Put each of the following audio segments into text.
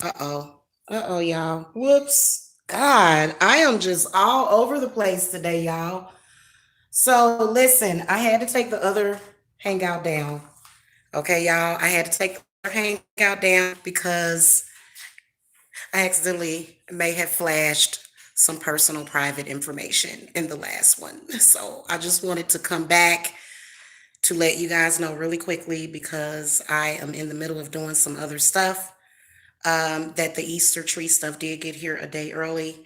Uh-oh. Uh-oh, y'all. Whoops. God, I am just all over the place today, y'all. So listen, I had to take the other hangout down. Okay, y'all. I had to take the other hangout down because I accidentally may have flashed some personal private information in the last one. So I just wanted to come back to let you guys know really quickly because I am in the middle of doing some other stuff. That the Easter tree stuff did get here a day early.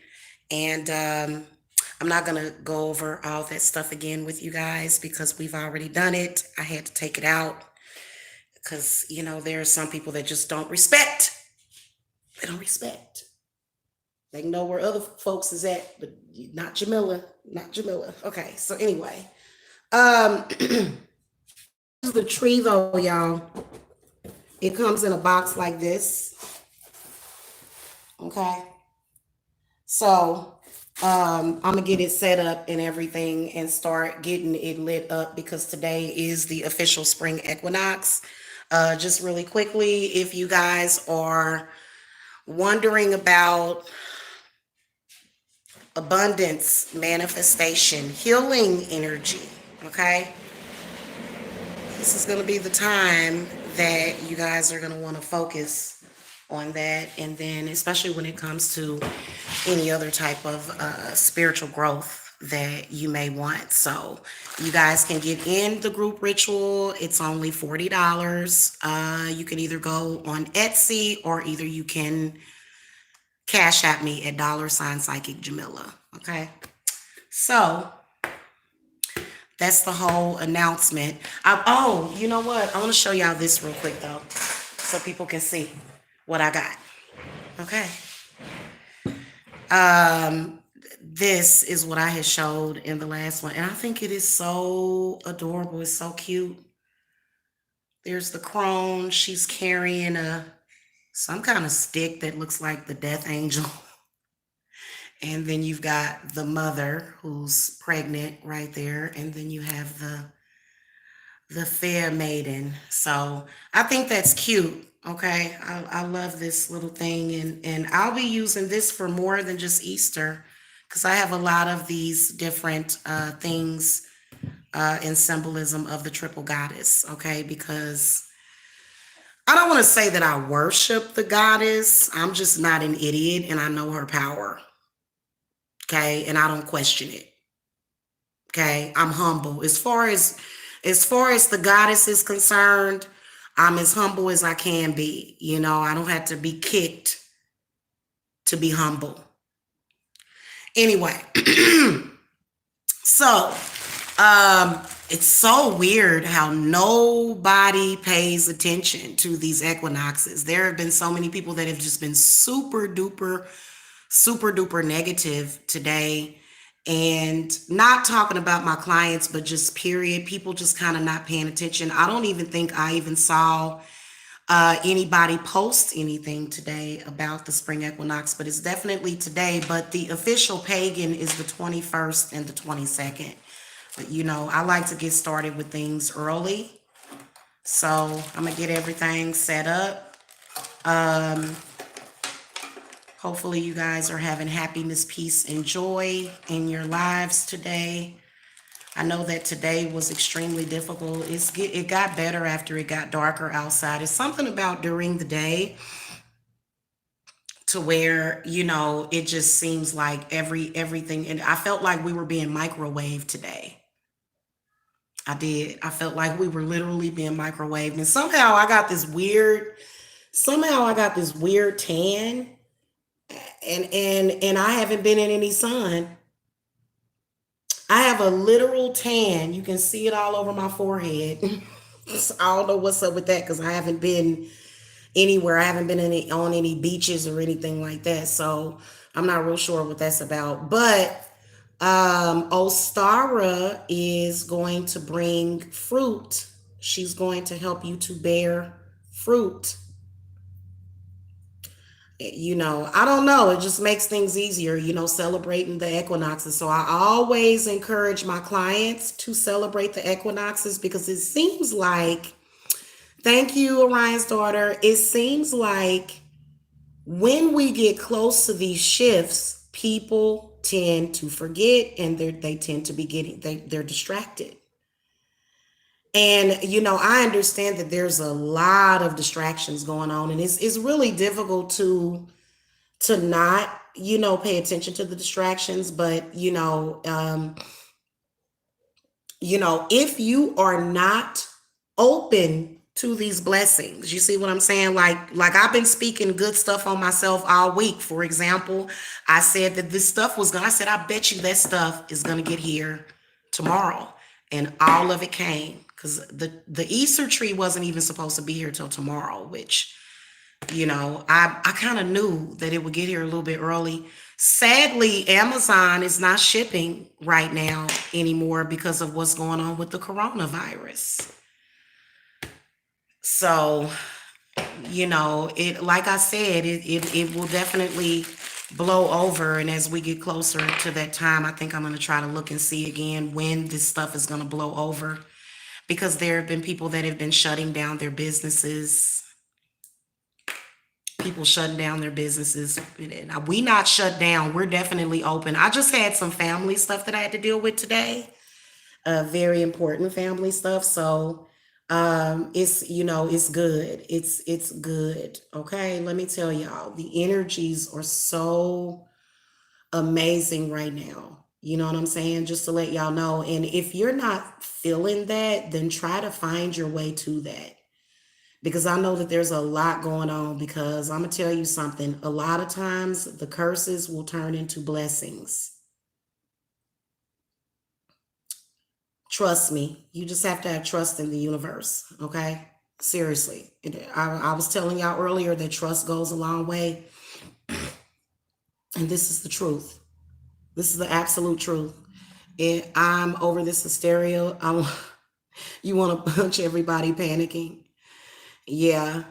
And I'm not going to go over all that stuff again with you guys because we've already done it. I had to take it out because, there are some people that just don't respect. They don't respect. They know where other folks is at, but not Jamila. Not Jamila. Okay, so anyway. This is the tree though, y'all. It comes in a box like this. Okay. So I'm gonna get it set up and everything and start getting it lit up because today is the official spring equinox. Just really quickly, if you guys are wondering about abundance, manifestation, healing energy, okay, this is gonna be the time that you guys are gonna want to focus on that, and then especially when it comes to any other type of spiritual growth that you may want. So you guys can get in the group ritual. It's only $40. You can either go on Etsy or either you can cash at me at $ psychic Jamila. Okay. So that's the whole announcement. Oh, you know what? I want to show y'all this real quick though, so people can see what I got. Okay. This is what I had showed in the last one, and I think it is so adorable. It's so cute. There's the crone. She's carrying some kind of stick that looks like the death angel. And then you've got the mother who's pregnant right there, and then you have the fair maiden. So I think that's cute. Okay, I love this little thing, and I'll be using this for more than just Easter because I have a lot of these different things in symbolism of the triple goddess. Okay, because I don't want to say that I worship the goddess. I'm just not an idiot, and I know her power. Okay, and I don't question it. Okay, I'm humble as far as the goddess is concerned. I'm as humble as I can be. I don't have to be kicked to be humble. Anyway, so it's so weird how nobody pays attention to these equinoxes. There have been so many people that have just been super duper negative today, and not talking about my clients, but just period. People just kind of not paying attention. I don't even think I even saw anybody post anything today about the spring equinox, but it's definitely today. But the official pagan is the 21st and the 22nd. But I like to get started with things early. So I'm gonna get everything set up. Hopefully you guys are having happiness, peace, and joy in your lives today. I know that today was extremely difficult. It got better after it got darker outside. It's something about during the day to where, it just seems like everything, and I felt like we were being microwaved today. I did. I felt like we were literally being microwaved. And somehow I got this weird tan, and I haven't been in any sun. I have a literal tan. You can see it all over my forehead. I don't know what's up with that because I haven't been anywhere. I haven't been on any beaches or anything like that. So I'm not real sure what that's about. But Ostara is going to bring fruit. She's going to help you to bear fruit. I don't know. It just makes things easier, celebrating the equinoxes. So I always encourage my clients to celebrate the equinoxes because it seems like, thank you, Orion's daughter, it seems like When we get close to these shifts, people tend to forget, and they tend to be they're distracted. And I understand that there's a lot of distractions going on, and it's really difficult to not pay attention to the distractions. But if you are not open to these blessings, you see what I'm saying? Like I've been speaking good stuff on myself all week. For example, I said that this stuff was gonna, I said, I bet you that stuff is gonna get here tomorrow. And all of it came, because the Easter tree wasn't even supposed to be here till tomorrow, which I kind of knew that it would get here a little bit early. Sadly, Amazon is not shipping right now anymore because of what's going on with the coronavirus. So, it, like I said, it will definitely blow over. And as we get closer to that time, I think I'm going to try to look and see again when this stuff is going to blow over, because there have been people that have been shutting down their businesses. People shutting down their businesses. Now, we not shut down. We're definitely open. I just had some family stuff that I had to deal with today. Very important family stuff. So it's good. It's good. Okay. Let me tell y'all, the energies are so amazing right now. You know what I'm saying? Just to let y'all know. And if you're not feeling that, then try to find your way to that, because I know that there's a lot going on. Because I'm going to tell you something, a lot of times the curses will turn into blessings. Trust me, you just have to have trust in the universe, okay? Seriously. I was telling y'all earlier that trust goes a long way, and this is the truth. This is the absolute truth. And I'm over this hysteria. You want to punch everybody panicking. Yeah.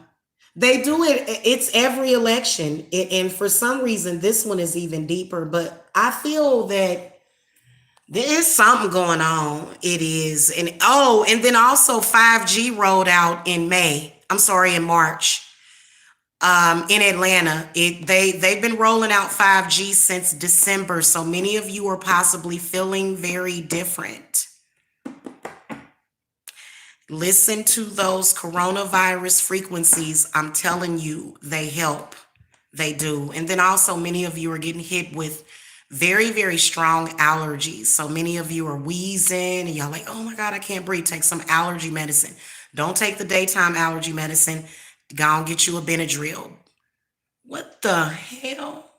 They do it. It's every election. And for some reason, this one is even deeper. But I feel that there is something going on. It is. And then also 5G rolled out in March. In Atlanta. They've been rolling out 5G since December. So many of you are possibly feeling very different. Listen to those coronavirus frequencies. I'm telling you, they help. They do. And then also many of you are getting hit with very, very strong allergies. So many of you are wheezing and y'all like, oh my God, I can't breathe. Take some allergy medicine. Don't take the daytime allergy medicine. Go and get you a Benadryl. What the hell?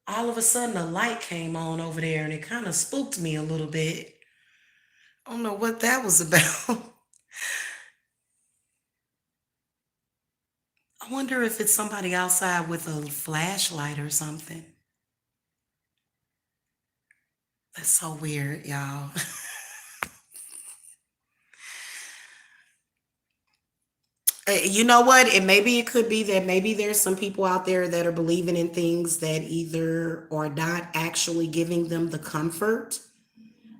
All of a sudden a light came on over there and it kind of spooked me a little bit. I don't know what that was about. I wonder if it's somebody outside with a flashlight or something. That's so weird, y'all. You know what? And maybe it could be that maybe there's some people out there that are believing in things that either are not actually giving them the comfort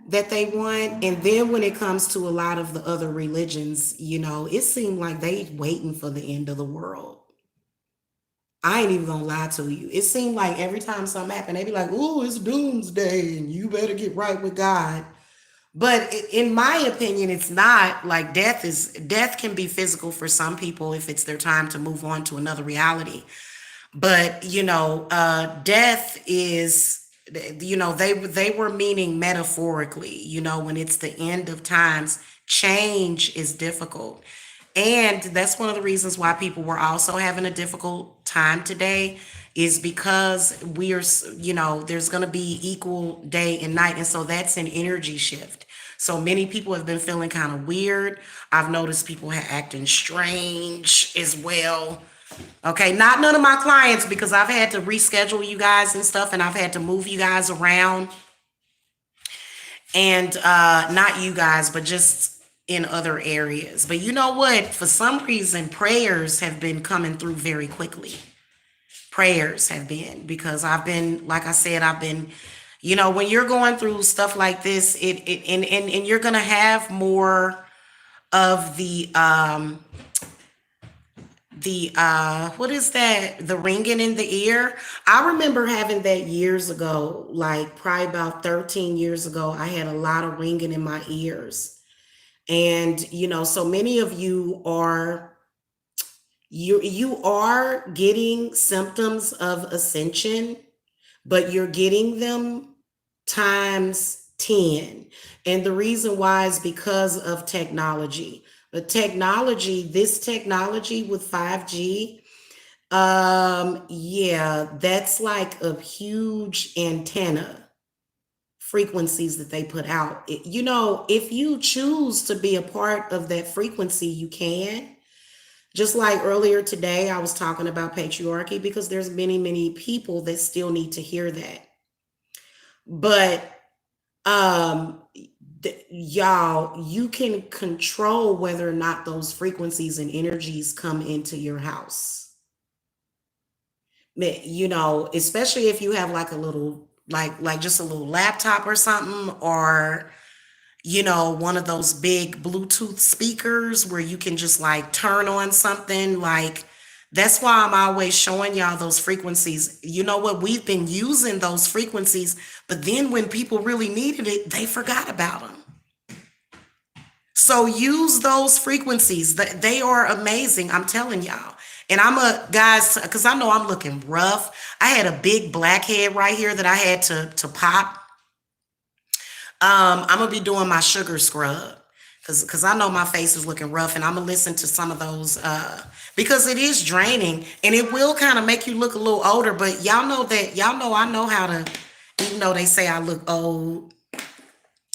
that they want. And then when it comes to a lot of the other religions, it seemed like they waiting for the end of the world. I ain't even gonna lie to you. It seemed like every time something happened, they be like, "Oh, it's doomsday, and you better get right with God." But in my opinion, it's not. Like, death can be physical for some people if it's their time to move on to another reality. But death is, they were meaning metaphorically. When it's the end of times, change is difficult. And that's one of the reasons why people were also having a difficult time today, is because there's going to be equal day and night. And so that's an energy shift. So many people have been feeling kind of weird. I've noticed people acting strange as well. Okay, not none of my clients, because I've had to reschedule you guys and stuff, and I've had to move you guys around. And not you guys, but just in other areas. But you know what? For some reason, prayers have been coming through very quickly. Prayers have been, because I've been, like I said, when you're going through stuff like this, and you're gonna have more of the what is that? The ringing in the ear. I remember having that years ago, like probably about 13 years ago. I had a lot of ringing in my ears. And so many of you are getting symptoms of ascension, but you're getting them times 10. And the reason why is because of technology. But this technology with 5G, yeah, that's like a huge antenna frequencies that they put out. If you choose to be a part of that frequency, you can. Just like earlier today, I was talking about patriarchy because there's many, many people that still need to hear that. But y'all, you can control whether or not those frequencies and energies come into your house. Especially if you have like a little, like just a little laptop or something, or one of those big Bluetooth speakers where you can just like turn on something. Like, that's why I'm always showing y'all those frequencies. You know what? We've been using those frequencies, but then when people really needed it, they forgot about them. So use those frequencies. They are amazing. I'm telling y'all. And guys, because I know I'm looking rough. I had a big blackhead right here that I had to pop. I'm gonna be doing my sugar scrub because I know my face is looking rough, and I'm gonna listen to some of those because it is draining and it will kind of make you look a little older. But y'all know I know how to, even though they say I look old,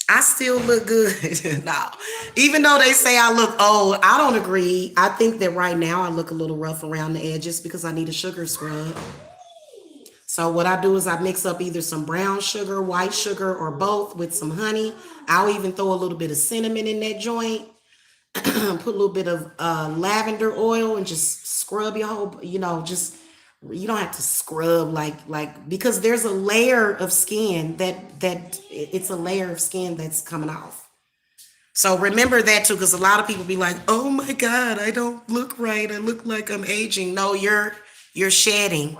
I still look good. No, even though they say I look old, I don't agree. I think that right now I look a little rough around the edges because I need a sugar scrub. So what I do is I mix up either some brown sugar, white sugar, or both with some honey. I'll even throw a little bit of cinnamon in that joint. Put a little bit of lavender oil and just scrub your whole, just, you don't have to scrub like because there's a layer of skin that it's a layer of skin that's coming off. So remember that too, because a lot of people be like, oh my God, I don't look right. I look like I'm aging. No, you're shedding.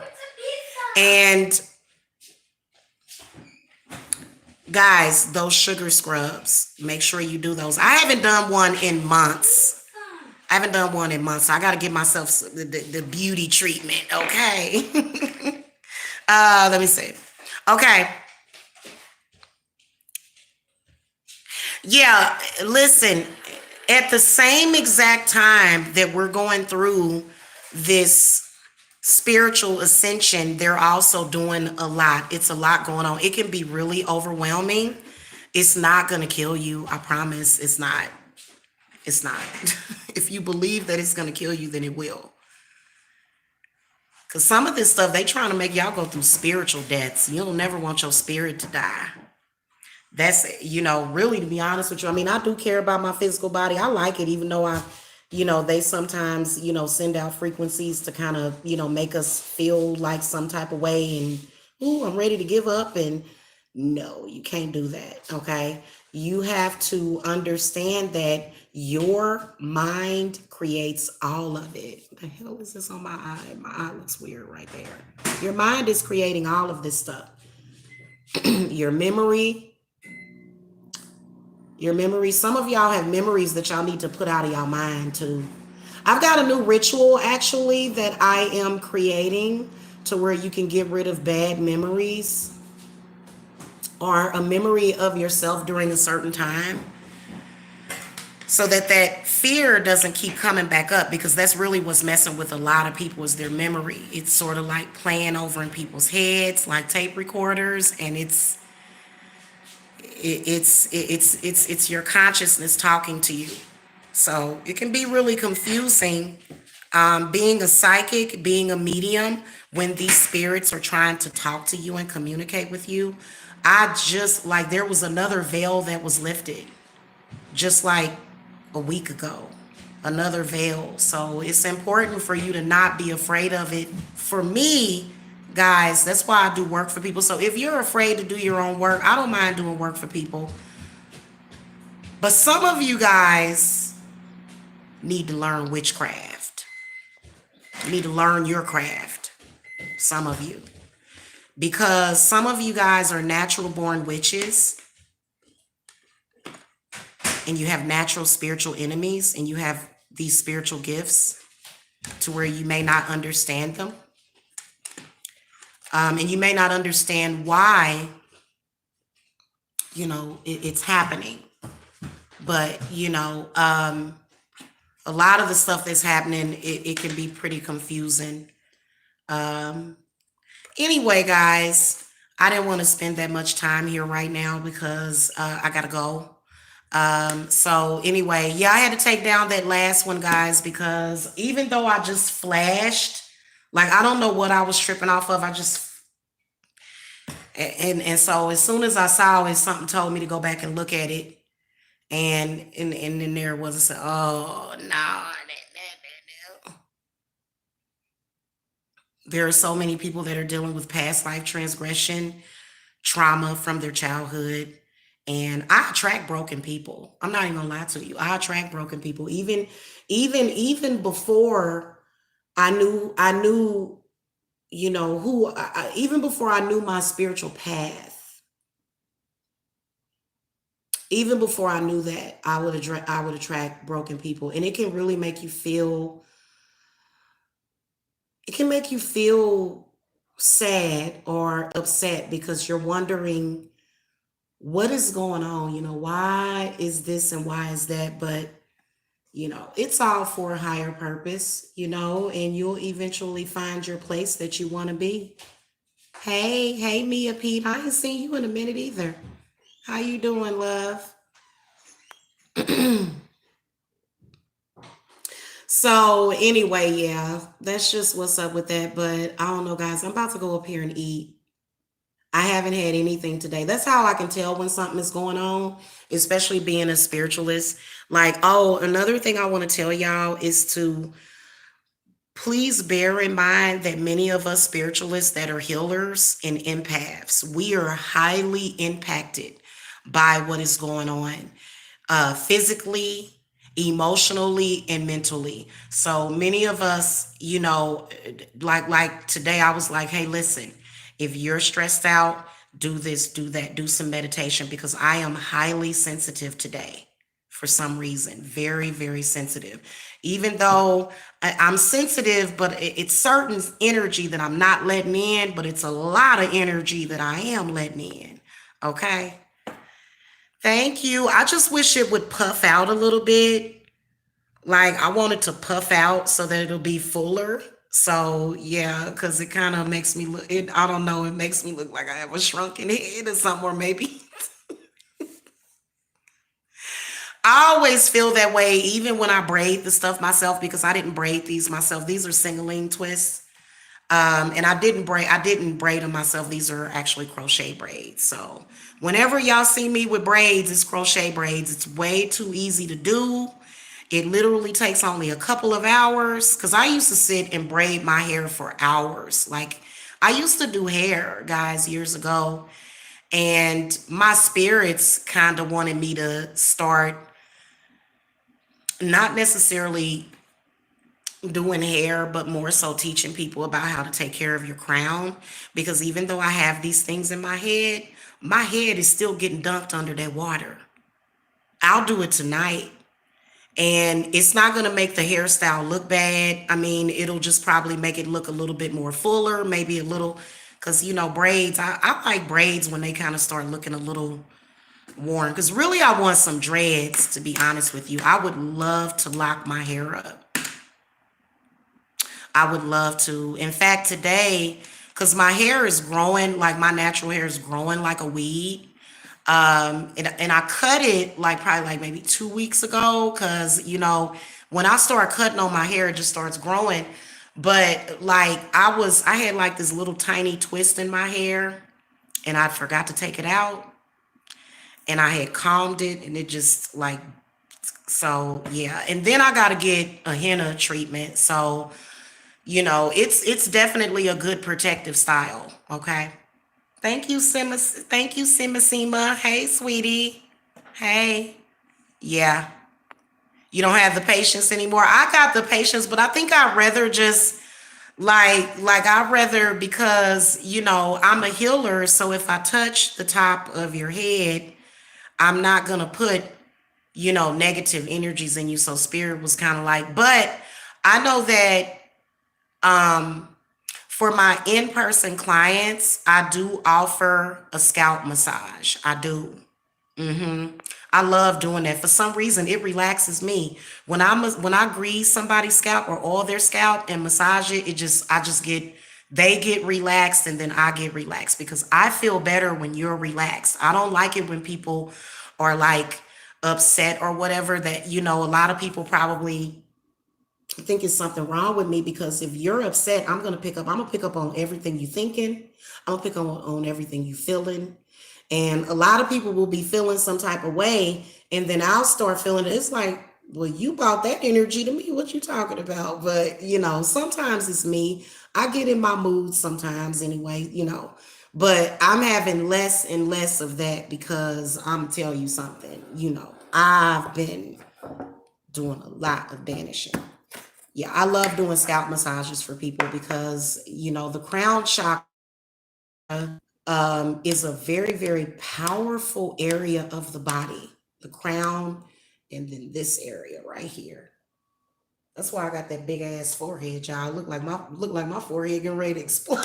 And guys, those sugar scrubs, make sure you do those. I haven't done one in months. I got to give myself the beauty treatment. Okay. Let me see. Okay. Yeah. Listen, at the same exact time that we're going through this spiritual ascension, they're also doing a lot. It's a lot going on. It can be really overwhelming. It's not going to kill you. I promise it's not. It's not. If you believe that it's going to kill you, then it will. Because some of this stuff, they trying to make y'all go through spiritual deaths. You'll never want your spirit to die. That's, really, to be honest with you. I mean, I do care about my physical body. I like it, even though they sometimes, send out frequencies to kind of, make us feel like some type of way and, ooh, I'm ready to give up. And no, you can't do that. Okay. You have to understand that your mind creates all of it. What the hell is this on my eye? My eye looks weird right there. Your mind is creating all of this stuff. Your memory. Some of y'all have memories that y'all need to put out of y'all mind too. I've got a new ritual actually that I am creating to where you can get rid of bad memories or a memory of yourself during a certain time, so that fear doesn't keep coming back up, because that's really what's messing with a lot of people is their memory. It's sort of like playing over in people's heads like tape recorders, and it's your consciousness talking to you. So it can be really confusing, being a psychic, being a medium, when these spirits are trying to talk to you and communicate with you. There was another veil that was lifted just like a week ago, another veil. So it's important for you to not be afraid of it. For me, guys, that's why I do work for people. So if you're afraid to do your own work, I don't mind doing work for people. But some of you guys need to learn witchcraft. You need to learn your craft, some of you. Because some of you guys are natural born witches and you have natural spiritual enemies and you have these spiritual gifts to where you may not understand them. And you may not understand why, it's happening. But, a lot of the stuff that's happening, it can be pretty confusing. Anyway, guys, I didn't want to spend that much time here right now because I got to go. So anyway, yeah, I had to take down that last one, guys, because even though I just flashed, like, I don't know what I was tripping off of. And so as soon as I saw it, something told me to go back and look at it. And then there was oh, no. There are so many people that are dealing with past life transgression, trauma from their childhood. And I attract broken people. I'm not even gonna lie to you. I attract broken people. Even before I knew, even before I knew my spiritual path, even before I knew that, I would attract broken people. And it can really make you feel, it can make you feel sad or upset because you're wondering what is going on, why is this and why is that? But it's all for a higher purpose, and you'll eventually find your place that you want to be. Hey, Mia Pete, I ain't seen you in a minute either. How you doing, love? So anyway, yeah, that's just what's up with that. But I don't know, guys. I'm about to go up here and eat. I haven't had anything today. That's how I can tell when something is going on, especially being a spiritualist. Like, oh, another thing I want to tell y'all is to please bear in mind that many of us spiritualists that are healers and empaths, we are highly impacted by what is going on physically, emotionally, and mentally. So many of us, like today, I was like, hey, listen, if you're stressed out, do this, do that, do some meditation because I am highly sensitive today for some reason. Very, very sensitive. Even though I'm sensitive, but it's certain energy that I'm not letting in, but it's a lot of energy that I am letting in. Okay. Thank you. I just wish it would puff out a little bit. Like I want it to puff out so that it'll be fuller. So yeah, because it kind of makes me look, I don't know, it makes me look like I have a shrunken head or something, or maybe I always feel that way, even when I braid the stuff myself, because I didn't braid these myself. These are singling twists. And I didn't braid them myself. These are actually crochet braids. So whenever y'all see me with braids, it's crochet braids. It's way too easy to do. It literally takes only a couple of hours because I used to sit and braid my hair for hours. Like I used to do hair, guys, years ago, and my spirits kind of wanted me to start not necessarily doing hair, but more so teaching people about how to take care of your crown. Because even though I have these things in my head is still getting dunked under that water. I'll do it tonight. And it's not going to make the hairstyle look bad. I mean, it'll just probably make it look a little bit more fuller, maybe a little, because, braids, I like braids when they kind of start looking a little worn. Because really, I want some dreads, to be honest with you. I would love to lock my hair up. I would love to. In fact, today, because my hair is growing, like my natural hair is growing like a weed. And I cut it like probably like maybe 2 weeks ago because, when I start cutting on my hair, it just starts growing. But like I had like this little tiny twist in my hair and I forgot to take it out and I had combed it and it just like, so yeah. And then I got to get a henna treatment. So it's definitely a good protective style. Okay. Thank you, Sima. Thank you, Sima. Hey, sweetie. Hey. Yeah. You don't have the patience anymore. I got the patience, but I think I'd rather just Like I'd rather, because I'm a healer, so if I touch the top of your head, I'm not gonna put negative energies in you. So spirit was kind of like, but I know that um for my in-person clients, I do offer a scalp massage. I do. I love doing that. For some reason, it relaxes me when I grease somebody's scalp or all their scalp and massage it. I just get they get relaxed and then I get relaxed because I feel better when you're relaxed. I don't like it when people are like upset or whatever. That a lot of people probably think it's something wrong with me, because if you're upset, I'm gonna pick up on everything you thinking. I'm gonna pick on everything you feeling. And a lot of people will be feeling some type of way, and then I'll start feeling it. It's like, well, you brought that energy to me. What you talking about? But sometimes it's me. I get in my mood sometimes anyway. But I'm having less and less of that because I'm gonna tell you something. I've been doing a lot of banishing. Yeah, I love doing scalp massages for people because the crown chakra is a very, very powerful area of the body. The crown, and then this area right here. That's why I got that big ass forehead, y'all. Look like my forehead getting ready to explode.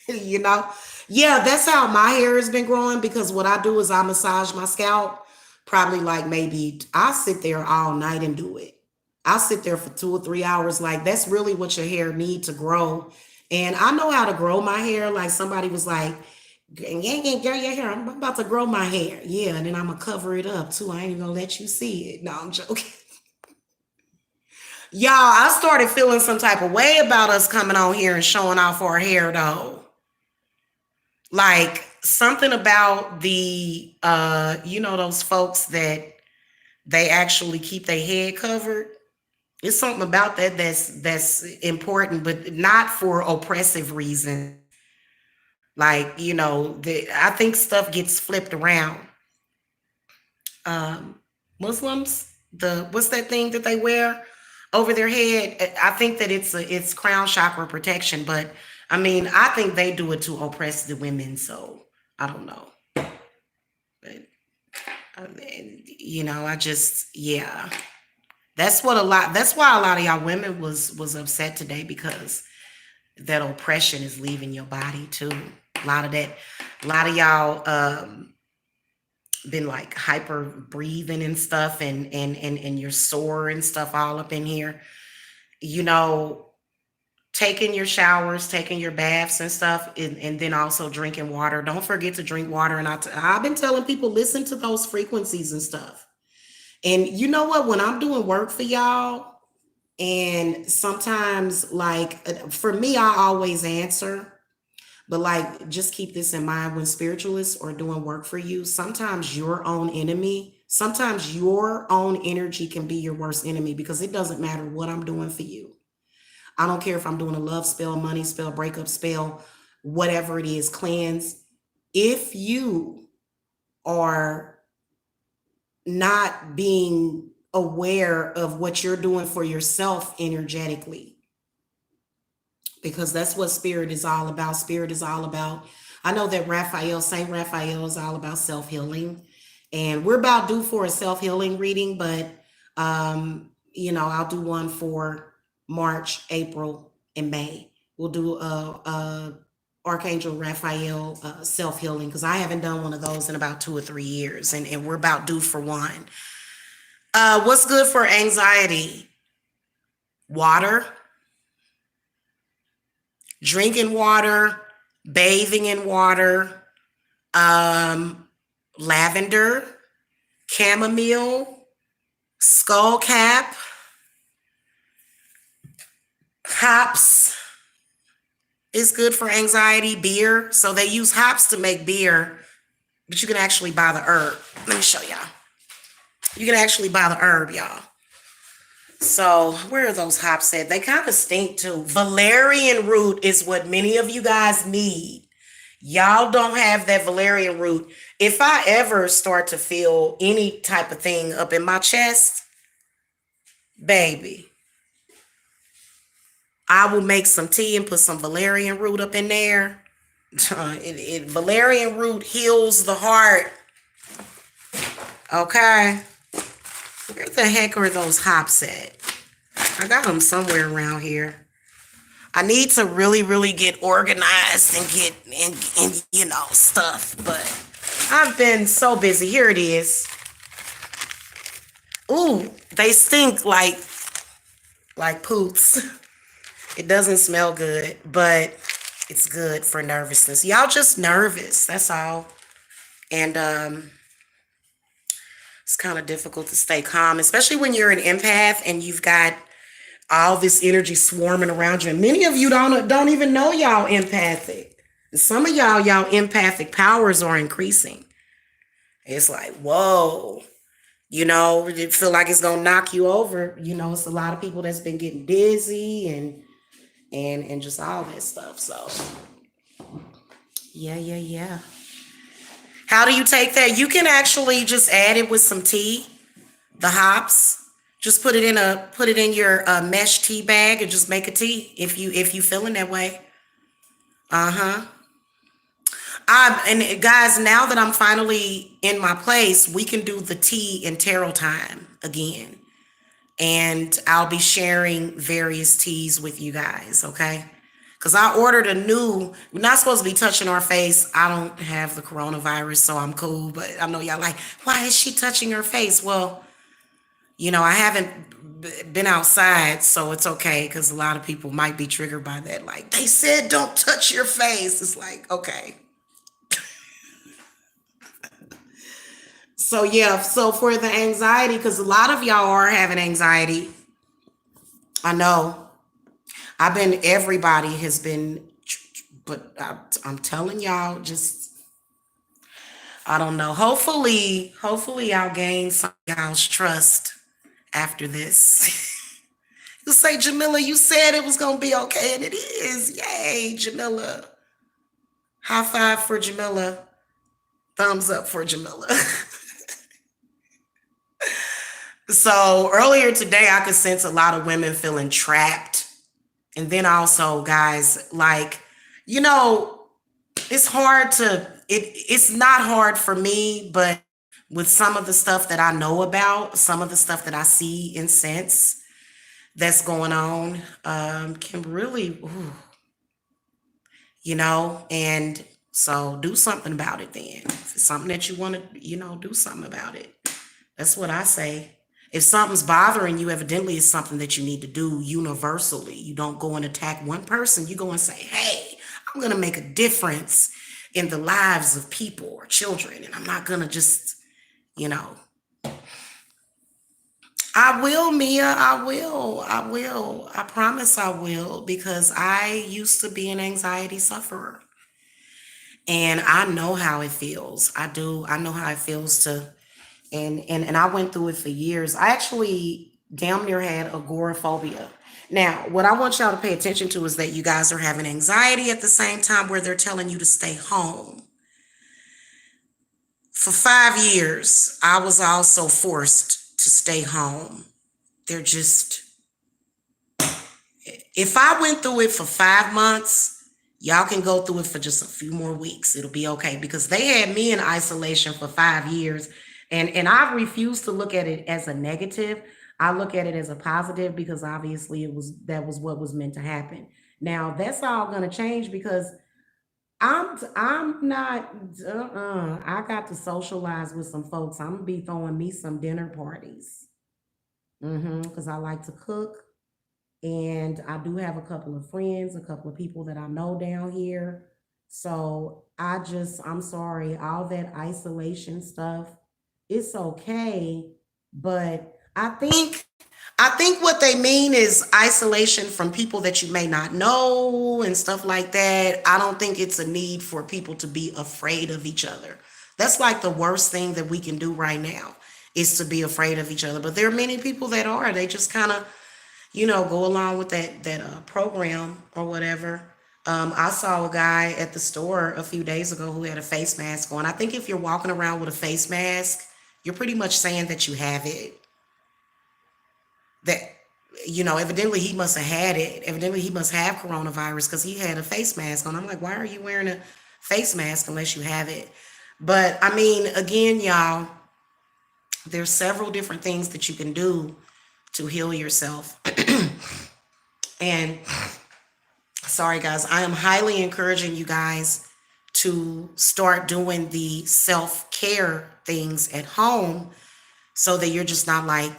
you know, yeah, that's how my hair has been growing, because what I do is I massage my scalp. Probably like maybe I sit there all night and do it. I'll sit there for 2 or 3 hours. Like, that's really what your hair need to grow. And I know how to grow my hair. Like, somebody was like, yeah, yeah, grow your hair. I'm about to grow my hair. Yeah, and then I'm gonna cover it up too. I ain't even gonna let you see it. No, I'm joking. Y'all, I started feeling some type of way about us coming on here and showing off our hair though. Like, something about the those folks that they actually keep their head covered. It's something about that that's important, but not for oppressive reasons. Like, I think stuff gets flipped around. Um, Muslims, what's that thing that they wear over their head? I think that it's crown chakra protection, but I mean, I think they do it to oppress the women. So I don't know, but I mean, I just, yeah. That's why a lot of y'all women was upset today, because that oppression is leaving your body too. A lot of that, a lot of y'all been like hyper breathing and stuff, and you're sore and stuff all up in here. You know, taking your showers, taking your baths and stuff, and then also drinking water. Don't forget to drink water. And I've been telling people, listen to those frequencies and stuff. And you know what? When I'm doing work for y'all, and sometimes, like, for me, I always answer. But like, just keep this in mind: when spiritualists are doing work for you, sometimes your own energy can be your worst enemy, because it doesn't matter what I'm doing for you. I don't care if I'm doing a love spell, money spell, breakup spell, whatever it is, cleanse. If you are not being aware of what you're doing for yourself energetically, because that's what spirit is all about. Spirit is all about, I know that Saint Raphael is all about self-healing. And we're about due for a self-healing reading, but I'll do one for March, April, and May. We'll do a Archangel Raphael self-healing, because I haven't done one of those in about 2 or 3 years, and we're about due for one. What's good for anxiety? Water. Drinking water, bathing in water, lavender, chamomile, skullcap, hops is good for anxiety. Beer. So they use hops to make beer, but you can actually buy the herb. Let me show y'all. You can actually buy the herb, y'all. So where are those hops at? They kind of stink too. Valerian root is what many of you guys need. Y'all don't have that valerian root. If I ever start to feel any type of thing up in my chest, baby, I will make some tea and put some valerian root up in there. Valerian root heals the heart. Okay. Where the heck are those hops at? I got them somewhere around here. I need to really, really get organized and get and stuff, but I've been so busy. Here it is. Ooh, they stink like poops. It doesn't smell good, but it's good for nervousness. Y'all just nervous, that's all. And it's kind of difficult to stay calm, especially when you're an empath and you've got all this energy swarming around you. And many of you don't even know y'all empathic. And some of y'all empathic powers are increasing. It's like, whoa, you feel like it's gonna knock you over. It's a lot of people that's been getting dizzy and just all that stuff. So yeah. How do you take that? You can actually just add it with some tea, the hops. Just put it in your mesh tea bag and just make a tea if you feeling that way. Uh-huh. And guys, now that I'm finally in my place, we can do the tea and tarot time again. And I'll be sharing various teas with you guys, okay? Because I ordered we're not supposed to be touching our face. I don't have the coronavirus, so I'm cool. But I know y'all like, why is she touching her face? Well, I haven't been outside, so it's okay because a lot of people might be triggered by that. Like, they said don't touch your face. It's like, okay. So yeah, so for the anxiety, because a lot of y'all are having anxiety. I know. Everybody has been, but I'm telling y'all, I don't know. Hopefully I'll gain some of y'all's trust after this. You say, Jamila, you said it was going to be okay, and it is. Yay, Jamila. High five for Jamila. Thumbs up for Jamila. So earlier today, I could sense a lot of women feeling trapped. And then also, guys, it's hard it's not hard for me, but with some of the stuff that I know about, some of the stuff that I see and sense that's going on, can really, and so do something about it then. If it's something that you want to, do something about it. That's what I say. If something's bothering you, evidently it's something that you need to do universally. You don't go and attack one person. You go and say, hey, I'm going to make a difference in the lives of people or children. And I'm not going to just, I will, Mia. I will. I promise I will, because I used to be an anxiety sufferer. And I know how it feels. I do. I know how it feels to, and I went through it for years. I actually damn near had agoraphobia. Now, what I want y'all to pay attention to is that you guys are having anxiety at the same time where they're telling you to stay home. For 5 years, I was also forced to stay home. They're just, if I went through it for 5 months, y'all can go through it for just a few more weeks. It'll be okay, because they had me in isolation for 5 years. And I refuse to look at it as a negative. I look at it as a positive, because obviously that was what was meant to happen. Now that's all gonna change, because I'm not I got to socialize with some folks. I'm gonna be throwing me some dinner parties. Because I like to cook, and I do have a couple of friends, a couple of people that I know down here. So I'm sorry, all that isolation stuff, it's okay, but I think what they mean is isolation from people that you may not know and stuff like that. I don't think it's a need for people to be afraid of each other. That's like the worst thing that we can do right now, is to be afraid of each other. But there are many people that are. They just kind of, go along with that program or whatever. I saw a guy at the store a few days ago who had a face mask on. I think if you're walking around with a face mask, you're pretty much saying that you have it. That Evidently he must have had it. Evidently he must have coronavirus because he had a face mask on. I'm like, why are you wearing a face mask unless you have it? But I mean, again, y'all, there's several different things that you can do to heal yourself. And sorry, guys, I am highly encouraging you guys to start doing the self-care things at home so that you're just not like,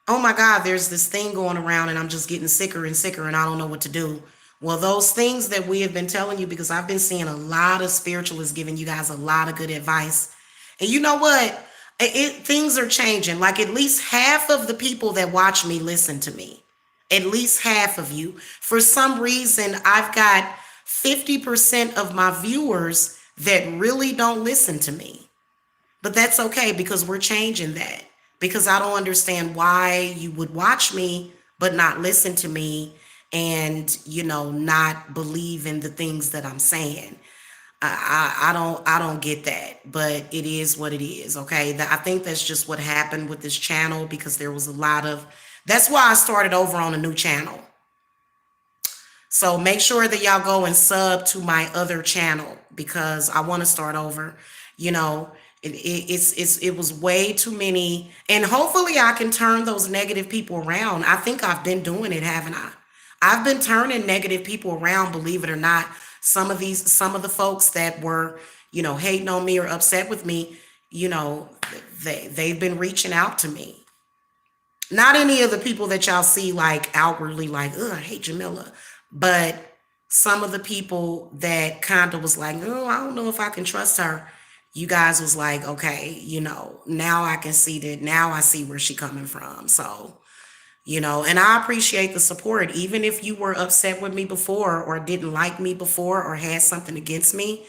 oh my God, there's this thing going around and I'm just getting sicker and sicker and I don't know what to do. Well, those things that we have been telling you, because I've been seeing a lot of spiritualists giving you guys a lot of good advice. And you know what? Things are changing. Like at least half of the people that watch me listen to me. At least half of you. For some reason, I've got 50% of my viewers that really don't listen to me. But that's okay because we're changing that. Because I don't understand why you would watch me but not listen to me and, not believe in the things that I'm saying. I don't get that, but it is what it is. Okay. I think that's just what happened with this channel because there was a lot of, that's why I started over on a new channel. So make sure that y'all go and sub to my other channel because I want to start over. It was way too many, and hopefully I can turn those negative people around. I think I've been doing it, haven't I? I've been turning negative people around, believe it or not. Some of the folks that were, hating on me or upset with me, they've been reaching out to me. Not any of the people that y'all see like outwardly like, oh, I hate Jamila, but some of the people that kind of was like, oh, I don't know if I can trust her. You guys was like, okay, now I can see that. Now I see where she coming from. So, and I appreciate the support. Even if you were upset with me before or didn't like me before or had something against me,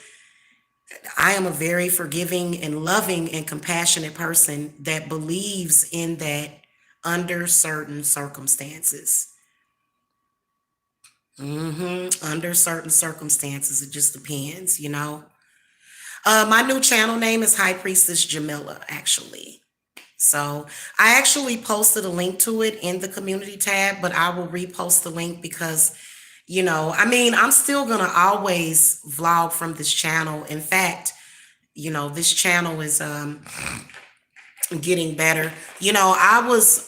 I am a very forgiving and loving and compassionate person that believes in that under certain circumstances. Under certain circumstances, it just depends, My new channel name is High Priestess Jamila, actually. So I actually posted a link to it in the community tab, but I will repost the link because, I'm still going to always vlog from this channel. In fact, this channel is getting better. I was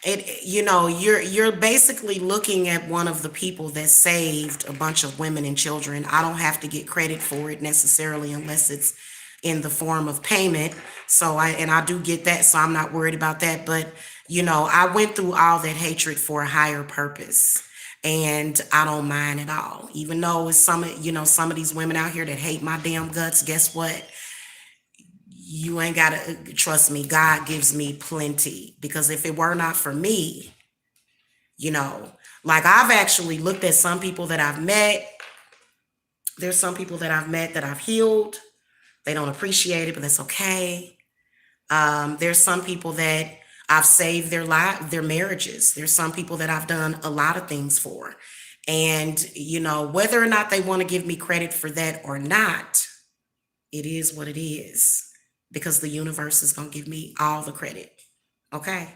you're basically looking at one of the people that saved a bunch of women and children. I don't have to get credit for it necessarily unless it's in the form of payment. So I do get that, so I'm not worried about that. But I went through all that hatred for a higher purpose. And I don't mind at all. Even though it's some of these women out here that hate my damn guts, guess what? You ain't gotta trust me. God gives me plenty, because if it were not for me, like I've actually looked at some people that I've met. There's some people that I've met that I've healed. They don't appreciate it, but that's okay. There's some people that I've saved their marriages. There's some people that I've done a lot of things for. And, whether or not they want to give me credit for that or not, it is what it is. Because the universe is going to give me all the credit. Okay?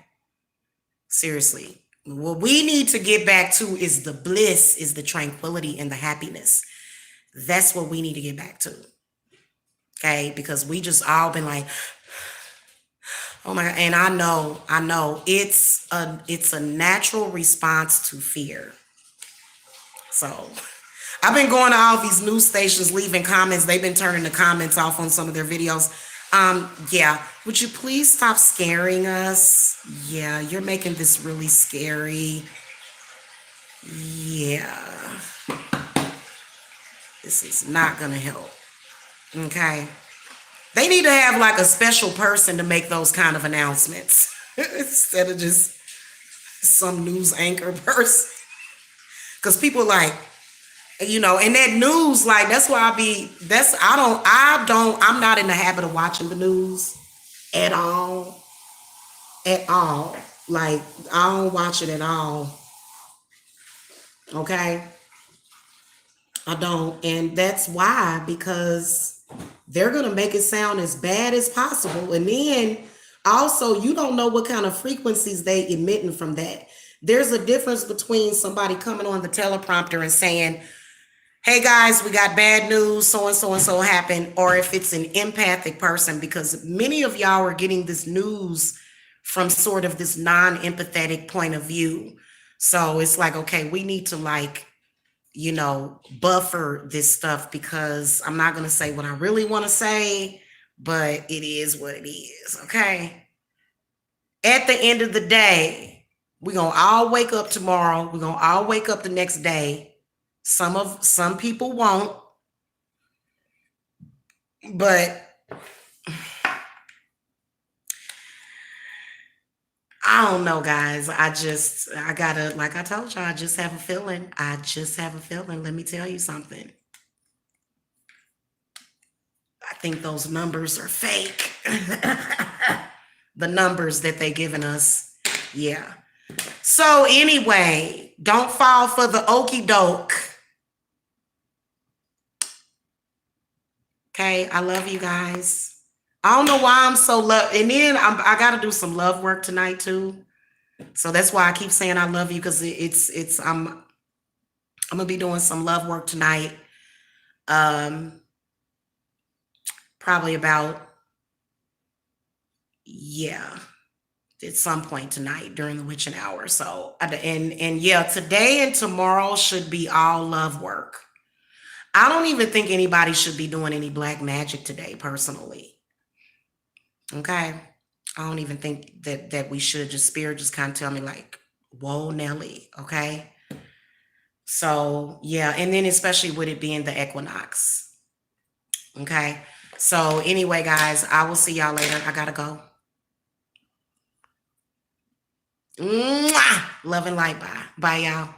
Seriously. What we need to get back to is the bliss, is the tranquility and the happiness. That's what we need to get back to. Okay? Because we just all been like, oh my God. And I know it's a natural response to fear. So I've been going to all these news stations, leaving comments. They've been turning the comments off on some of their videos. Yeah, would you please stop scaring us? Yeah, you're making this really scary. Yeah. This is not gonna help. Okay. They need to have like a special person to make those kind of announcements instead of just some news anchor person. Because people like, and that news, like, that's why I'm not in the habit of watching the news at all. At all. Like, I don't watch it at all. Okay? I don't. And that's why, because they're going to make it sound as bad as possible. And then also, you don't know what kind of frequencies they emitting from that. There's a difference between somebody coming on the teleprompter and saying, hey guys, we got bad news, so and so happened, or if it's an empathic person, because many of y'all are getting this news from sort of this non-empathetic point of view. So it's like, okay, we need to like, buffer this stuff, because I'm not going to say what I really want to say, but it is what it is. Okay. At the end of the day, we're going to all wake up tomorrow. We're going to all wake up the next day. Some people won't, but I don't know, guys. I gotta, like I told y'all, I just have a feeling. I just have a feeling. Let me tell you something. I think those numbers are fake. The numbers that they giving us. Yeah. So anyway, don't fall for the okie doke. Okay, I love you guys. I don't know why I'm so love, and then I got to do some love work tonight too. So that's why I keep saying I love you, because I'm gonna be doing some love work tonight. Probably about, yeah, at some point tonight during the witching hour. So and yeah, today and tomorrow should be all love work. I don't even think anybody should be doing any black magic today, personally. Okay. I don't even think that we should. Just spirit just kind of tell me like, whoa, Nelly. Okay. So yeah, and then especially with it being the equinox. Okay. So anyway, guys, I will see y'all later. I gotta go. Mwah! Love and light. Bye. Bye, y'all.